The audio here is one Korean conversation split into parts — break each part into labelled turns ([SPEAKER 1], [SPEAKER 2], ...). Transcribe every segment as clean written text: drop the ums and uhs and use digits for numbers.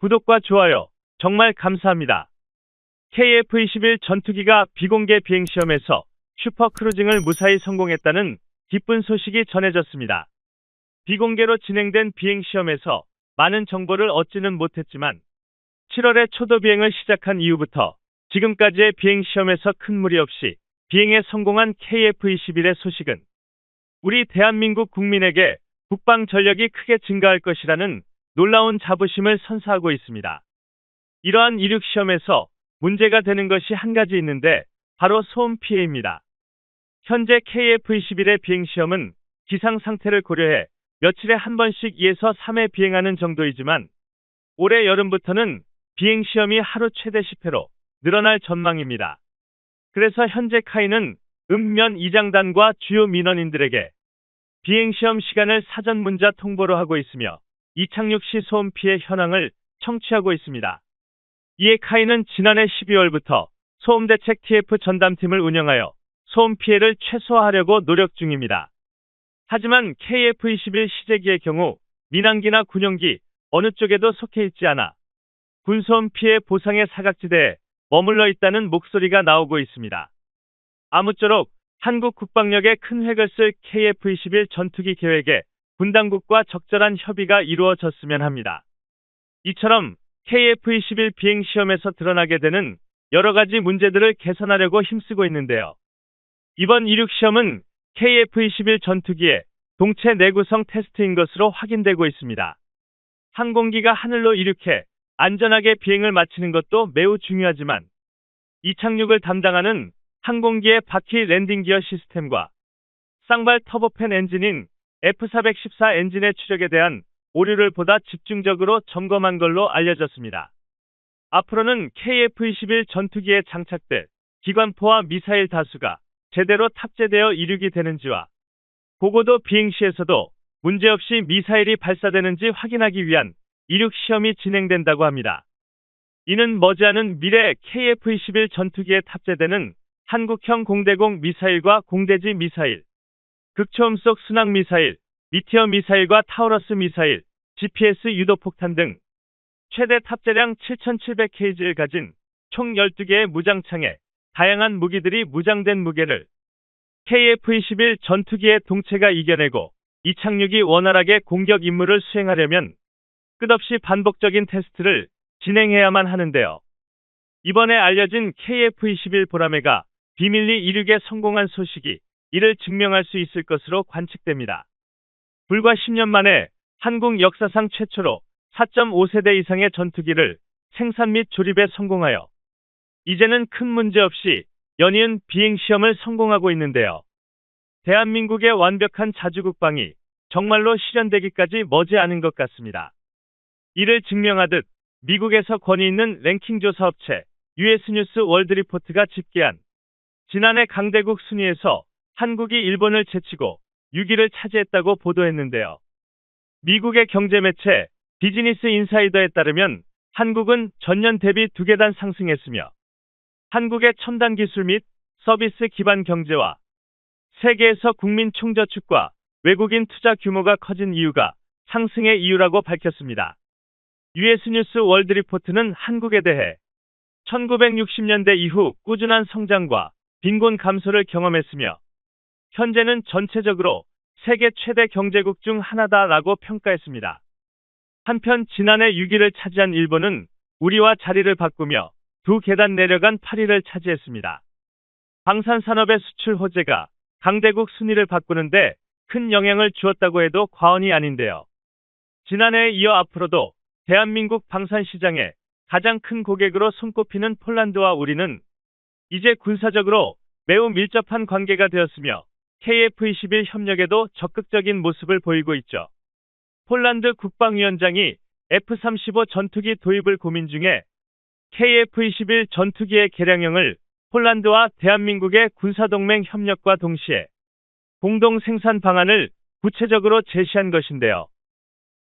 [SPEAKER 1] 구독과 좋아요 정말 감사합니다. KF-21 전투기가 비공개 비행시험에서 슈퍼크루징을 무사히 성공했다는 기쁜 소식이 전해졌습니다. 비공개로 진행된 비행시험에서 많은 정보를 얻지는 못했지만 7월에 초도 비행을 시작한 이후부터 지금까지의 비행시험에서 큰 무리 없이 비행에 성공한 KF-21의 소식은 우리 대한민국 국민에게 국방 전력이 크게 증가할 것이라는 놀라운 자부심을 선사하고 있습니다. 이러한 이륙 시험에서 문제가 되는 것이 한 가지 있는데 바로 소음 피해입니다. 현재 KF-21의 비행시험은 기상 상태를 고려해 며칠에 한 번씩 2에서 3회 비행하는 정도이지만 올해 여름부터는 비행시험이 하루 최대 10회로 늘어날 전망입니다. 그래서 현재 카이는 읍면 이장단과 주요 민원인들에게 비행시험 시간을 사전 문자 통보로 하고 있으며 이착륙 시 소음 피해 현황을 청취하고 있습니다. 이에 카이는 지난해 12월부터 소음대책 TF 전담팀을 운영하여 소음 피해를 최소화하려고 노력 중입니다. 하지만 KF-21 시제기의 경우 민항기나 군용기 어느 쪽에도 속해 있지 않아 군소음 피해 보상의 사각지대에 머물러 있다는 목소리가 나오고 있습니다. 아무쪼록 한국 국방력에 큰 획을 쓸 KF-21 전투기 계획에 군 당국과 적절한 협의가 이루어졌으면 합니다. 이처럼 KF-21 비행시험에서 드러나게 되는 여러 가지 문제들을 개선하려고 힘쓰고 있는데요. 이번 이륙시험은 KF-21 전투기의 동체 내구성 테스트인 것으로 확인되고 있습니다. 항공기가 하늘로 이륙해 안전하게 비행을 마치는 것도 매우 중요하지만 이착륙을 담당하는 항공기의 바퀴 랜딩 기어 시스템과 쌍발 터보팬 엔진인 F414 엔진의 추력에 대한 오류를 보다 집중적으로 점검한 걸로 알려졌습니다. 앞으로는 KF-21 전투기에 장착될 기관포와 미사일 다수가 제대로 탑재되어 이륙이 되는지와 고고도 비행시에서도 문제없이 미사일이 발사되는지 확인하기 위한 이륙 시험이 진행된다고 합니다. 이는 머지않은 미래 KF-21 전투기에 탑재되는 한국형 공대공 미사일과 공대지 미사일, 극초음속 순항 미사일, 미티어 미사일과 타우러스 미사일, GPS 유도폭탄 등 최대 탑재량 7,700kg를 가진 총 12개의 무장창에 다양한 무기들이 무장된 무게를 KF-21 전투기의 동체가 이겨내고 이착륙이 원활하게 공격 임무를 수행하려면 끝없이 반복적인 테스트를 진행해야만 하는데요. 이번에 알려진 KF-21 보라매가 비밀리 이륙에 성공한 소식이 이를 증명할 수 있을 것으로 관측됩니다. 불과 10년 만에 한국 역사상 최초로 4.5세대 이상의 전투기를 생산 및 조립에 성공하여 이제는 큰 문제 없이 연이은 비행시험을 성공하고 있는데요. 대한민국의 완벽한 자주국방이 정말로 실현되기까지 머지않은 것 같습니다. 이를 증명하듯 미국에서 권위 있는 랭킹 조사 업체 US 뉴스 월드 리포트가 집계한 지난해 강대국 순위에서 한국이 일본을 제치고 6위를 차지했다고 보도했는데요. 미국의 경제 매체 비즈니스 인사이더에 따르면 한국은 전년 대비 2계단 상승했으며 한국의 첨단 기술 및 서비스 기반 경제와 세계에서 국민 총저축과 외국인 투자 규모가 커진 이유가 상승의 이유라고 밝혔습니다. US 뉴스 월드 리포트는 한국에 대해 1960년대 이후 꾸준한 성장과 빈곤 감소를 경험했으며 현재는 전체적으로 세계 최대 경제국 중 하나다라고 평가했습니다. 한편 지난해 6위를 차지한 일본은 우리와 자리를 바꾸며 2계단 내려간 8위를 차지했습니다. 방산산업의 수출 호재가 강대국 순위를 바꾸는데 큰 영향을 주었다고 해도 과언이 아닌데요. 지난해에 이어 앞으로도 대한민국 방산시장에 가장 큰 고객으로 손꼽히는 폴란드와 우리는 이제 군사적으로 매우 밀접한 관계가 되었으며 KF-21 협력에도 적극적인 모습을 보이고 있죠. 폴란드 국방위원장이 F-35 전투기 도입을 고민 중에 KF-21 전투기의 개량형을 폴란드와 대한민국의 군사동맹 협력과 동시에 공동 생산 방안을 구체적으로 제시한 것인데요.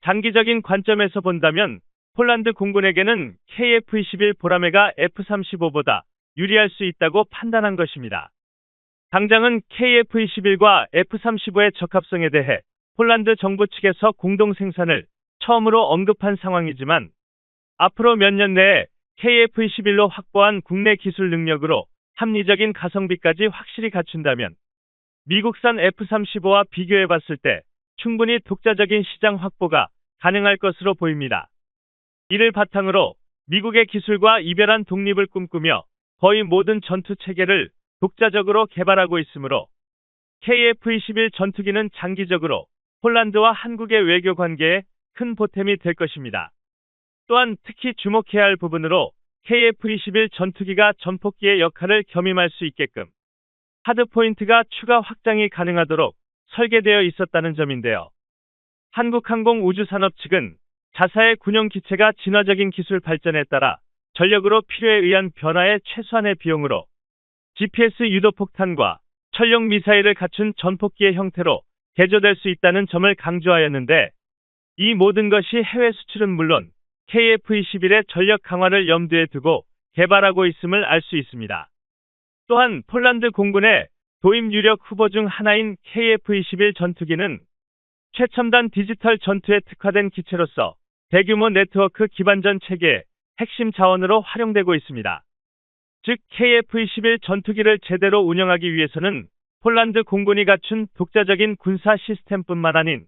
[SPEAKER 1] 장기적인 관점에서 본다면 폴란드 공군에게는 KF-21 보라매가 F-35보다 유리할 수 있다고 판단한 것입니다. 당장은 KF-21과 F-35의 적합성에 대해 폴란드 정부 측에서 공동 생산을 처음으로 언급한 상황이지만 앞으로 몇 년 내에 KF-21로 확보한 국내 기술 능력으로 합리적인 가성비까지 확실히 갖춘다면 미국산 F-35와 비교해 봤을 때 충분히 독자적인 시장 확보가 가능할 것으로 보입니다. 이를 바탕으로 미국의 기술과 이별한 독립을 꿈꾸며 거의 모든 전투 체계를 독자적으로 개발하고 있으므로 KF-21 전투기는 장기적으로 폴란드와 한국의 외교 관계에 큰 보탬이 될 것입니다. 또한 특히 주목해야 할 부분으로 KF-21 전투기가 전폭기의 역할을 겸임할 수 있게끔 하드포인트가 추가 확장이 가능하도록 설계되어 있었다는 점인데요. 한국항공우주산업 측은 자사의 군용 기체가 진화적인 기술 발전에 따라 전력으로 필요에 의한 변화의 최소한의 비용으로 GPS 유도폭탄과 천령 미사일을 갖춘 전폭기의 형태로 개조될 수 있다는 점을 강조하였는데, 이 모든 것이 해외 수출은 물론 KF-21의 전력 강화를 염두에 두고 개발하고 있음을 알 수 있습니다. 또한 폴란드 공군의 도입 유력 후보 중 하나인 KF-21 전투기는 최첨단 디지털 전투에 특화된 기체로서 대규모 네트워크 기반전 체계의 핵심 자원으로 활용되고 있습니다. 즉 KF-21 전투기를 제대로 운영하기 위해서는 폴란드 공군이 갖춘 독자적인 군사 시스템뿐만 아닌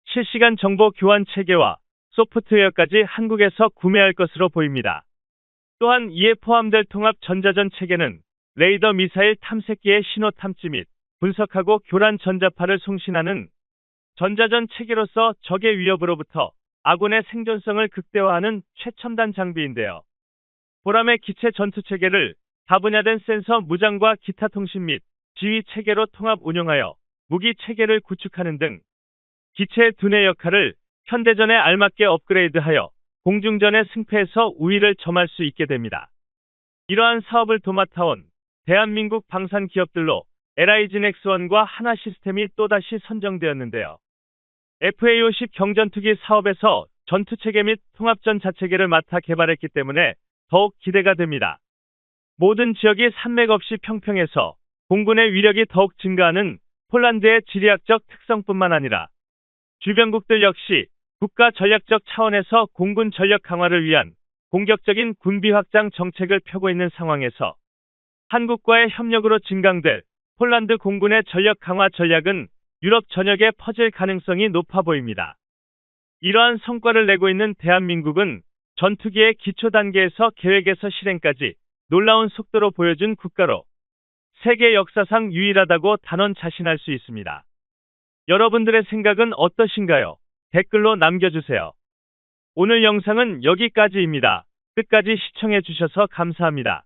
[SPEAKER 1] 실시간 정보 교환 체계와 소프트웨어까지 한국에서 구매할 것으로 보입니다. 또한 이에 포함될 통합 전자전 체계는 레이더 미사일 탐색기의 신호 탐지 및 분석하고 교란 전자파를 송신하는 전자전 체계로서 적의 위협으로부터 아군의 생존성을 극대화하는 최첨단 장비인데요. 보람의 기체 전투 체계를 다분야된 센서 무장과 기타 통신 및 지휘 체계로 통합 운영하여 무기 체계를 구축하는 등 기체의 두뇌 역할을 현대전에 알맞게 업그레이드하여 공중전의 승패에서 우위를 점할 수 있게 됩니다. 이러한 사업을 도맡아온 대한민국 방산 기업들로 LIGN-X1과 하나시스템이 또다시 선정되었는데요. FA-50 경전투기 사업에서 전투체계 및 통합전 자체계를 맡아 개발했기 때문에 더욱 기대가 됩니다. 모든 지역이 산맥 없이 평평해서 공군의 위력이 더욱 증가하는 폴란드의 지리학적 특성뿐만 아니라 주변국들 역시 국가 전략적 차원에서 공군 전력 강화를 위한 공격적인 군비 확장 정책을 펴고 있는 상황에서 한국과의 협력으로 증강될 폴란드 공군의 전력 강화 전략은 유럽 전역에 퍼질 가능성이 높아 보입니다. 이러한 성과를 내고 있는 대한민국은 전투기의 기초 단계에서 계획에서 실행까지 놀라운 속도로 보여준 국가로 세계 역사상 유일하다고 단언 자신할 수 있습니다. 여러분들의 생각은 어떠신가요? 댓글로 남겨주세요. 오늘 영상은 여기까지입니다. 끝까지 시청해 주셔서 감사합니다.